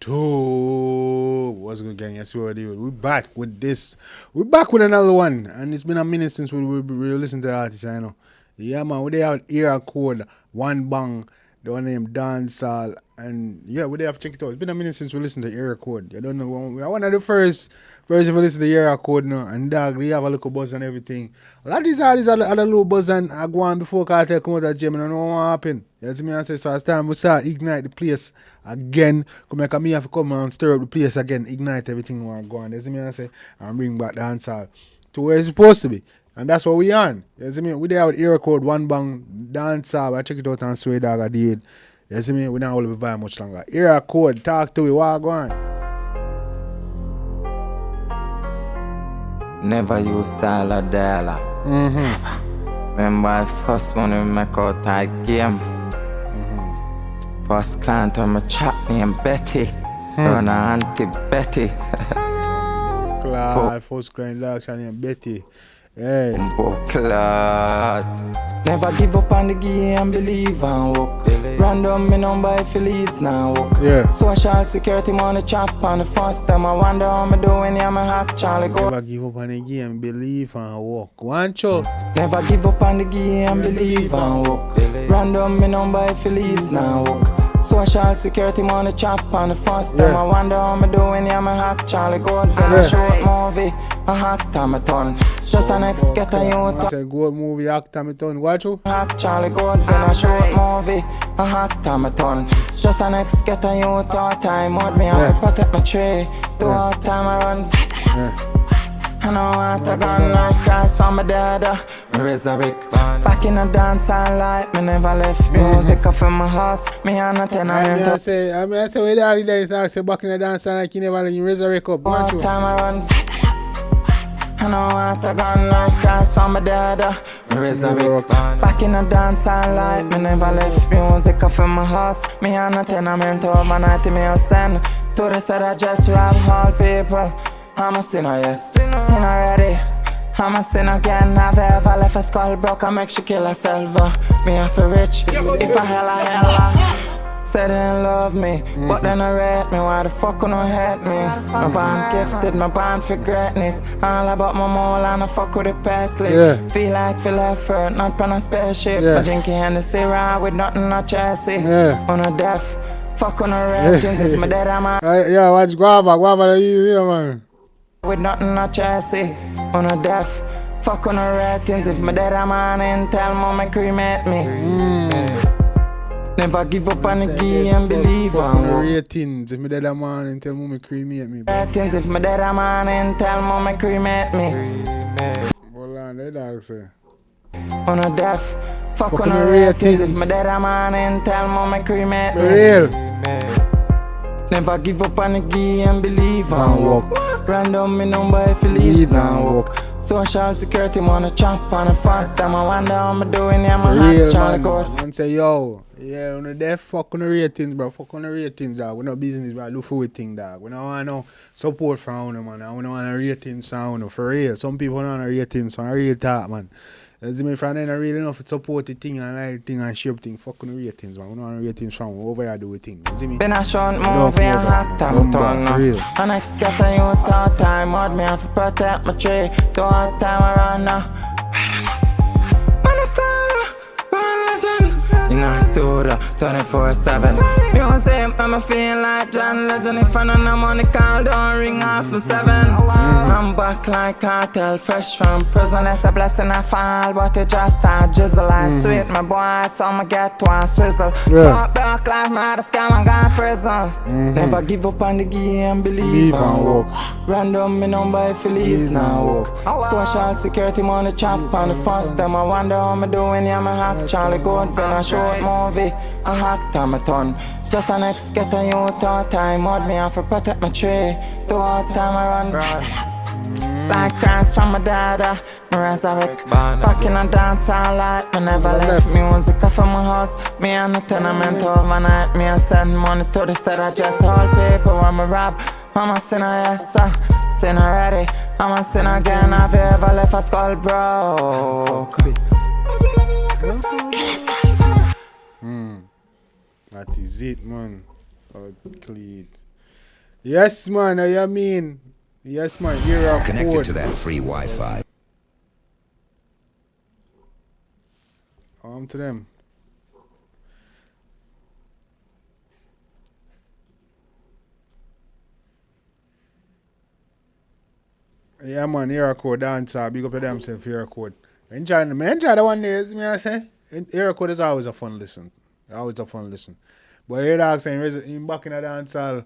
So, what's good, gang? Yes, what do. We're back with this. We're back with another one, and it's been a minute since we listened to the artist. I know. Yeah, man. We have Areakode, One Bang, the one named Dancehall, and yeah, we have check it out. It's been a minute since we listened to Areakode. I don't know. We are one of the first person to listen to Areakode now, and dog, we have a little buzz and everything. A lot of these artists had a little buzz and I go on before Cartel come out of gym, and I don't know what happened. You see me? I say so. It's time we start ignite the place again. Come make me have to come and stir up the place again, ignite everything we want to go on. You see me? I say and bring back dancehall to where it's supposed to be, and that's what we on. You see me? We there with Areakode, One Bang, dancehall. I check it out and Sway Dog I did. You see me? We not will be very much longer. Areakode, talk to me. What go on? Never use dollar. Remember I first money make out that game. First client on my chat named Betty. Run a Auntie Betty. Clad, first client named Betty. Hey. Clad. Never give up on the game, believe and work. Random me number if it leads now work. Yeah. Social security money chop on the first time. I wonder how me doing here, my hack Charlie go. Never give up on the game, believe and work. One show. Never give up on the game, believe and work. Random me number if it leads now work. Social security money chop on the first time. I wonder how me doing here, my hack Charlie Gold. Then I short movie, a hack time a ton. Just an ex get a youth. It's a good movie, hack time a ton. Watch you. Hack Charlie Gold, then a short movie, a hack time a ton. Just an ex get a youth all time. Would me have to protect my tree. Do all time I run. I know what I gun like Christ from my dad, resurrect. Back in the dancehall life, me never left music off in my house. Me and a tenement. I say where the other days I say back in the dancehall like you never let you resurrect up. All time I run. I know what I gun like Christ from my dad, resurrect. Back in the dancehall life, me never left music off in my house. Me and a tenement overnight me a send. To the side I just rob all people. I'm a sinner, yes. Sin already. I'm a sinner again. I've ever left a skull broke and make she kill herself. Me have to rich. If I hella. Say they don't love me, but then I rate me. Why the fuck you don't hate me? My band gifted, my band for greatness. All about my mole and I fuck with the pastry. Feel like feel effort, not on a spaceship. I drinking Hennessy raw with nothing not chassis. On a deaf, fuck on a ratings. If my dead I'm a yeah, watch guava here, man. With nothing not chassis, on a deaf, fuck on a ratings. If my dead I'm on in, tell mama cremate me. Never give up on the game, believe on ratings. If my dead I'm on in, tell mama cremate me. Ratings, if my dead I'm on in, tell mama cremate me. Hold on, that dog say. On a deaf, fuck on a ratings. If my dead I'm on in, tell mama cremate me. Real. Never give up on the game, believe and work. Random me number if it leads now work. Social security money chop on the first time. I wonder how I'm doing here, my hand Charlie Gold. Man say yo, yeah, on the deaf fuck on the ratings, bro. Fuck on the ratings, dog. We no business, bro. Do for we thing, dog. We don't want no support from you, man. We don't want a ratings from you, for real. Some people don't want a ratings from real talk, man. As me friend ain't really enough to support the thing and like thing and shape thing. Fuck on the ratings, man. We don't want ratings from over here do the thing. You see me? Been a short movie and hack time turn now. And I get a youth all time. Would me have to protect my tree. Do all time around now. Man a star, born legend. In a studio, 24/7. Music, I'ma feel like John Legend. If I don't know money call, don't ring off for 7. I'm back like cartel, fresh from prison. It's a blessing I fall, but it just a drizzle. Life sweet, my boy, so I'ma get one swizzle. Fuck back life, mother scam, I got prison. Never give up on the game, believe and work. Random me number if it leads now work. Social security money chop on the first time. I wonder how me doing, yeah, my hack Charlie Gold. Been a short movie, a hack time a ton. Just an ex get a youth all time. Would me have to protect my tree. Do all time I run. Like Christ from my dad, me resurrect. Back in a dancehall life, me never left music off of my house. Me and the tenement overnight. Me I send money to the state, I just hold paper when me rob. I'm a sinner, yes sir, sin already. I'm a sinner again, have you ever left a skull broke? That is it, man. Clean. Yes, man, I mean. Yes, man, Areakode. Connected to that free Wi-Fi. To them. Yeah, man, Areakode dancer. Big up to themself, Areakode. Enjoy the one days, me I say. Areakode is always a fun listen. Always a fun listen. But here dog saying him back in a dancehall,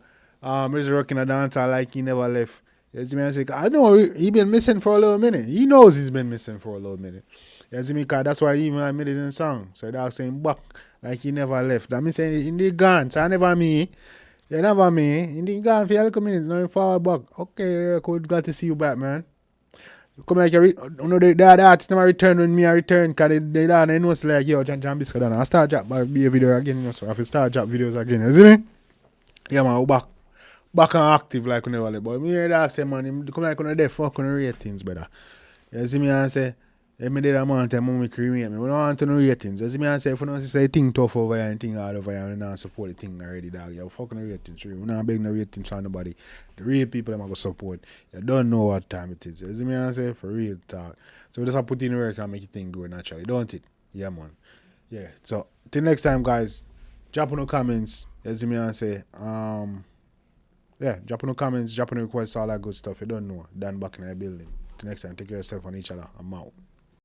resurrecting a dancehall like he never left. You see me I say, I know he been missing for a little minute. He knows he's been missing for a little minute. You see me, cause that's why he even admitted in the song. So dog saying back like he never left. That means saying in the gone, so I never me. You never me. In the gone for a little minutes, now you forward back. Okay, could glad to see you back, man. Come like the other artists never return when me I return because they know it's like yo Jambisco done. I start drop be a video again, you know, so I have start drop videos again, you see me? Yeah man, we back and active like we never left. But me hear that say man, him come like on the fuck on the ratings better. You see me and say, if me did a man tell me cremate me, we don't want to know ratings. You see me and say if you don't say thing tough over here and thing hard over here and not support the thing already, dog. You fucking the ratings. We not beg no ratings from nobody. The real people them go support. You don't know what time it is. You see me and say for real talk. So we just have to put in work and make it thing go naturally, don't it? Yeah man. Yeah. So till next time guys, drop no comments. You see me and say, yeah, drop no comments, drop no requests, all that good stuff. You don't know. Dan back in the building. Till next time, take care of yourself and each other. I'm out.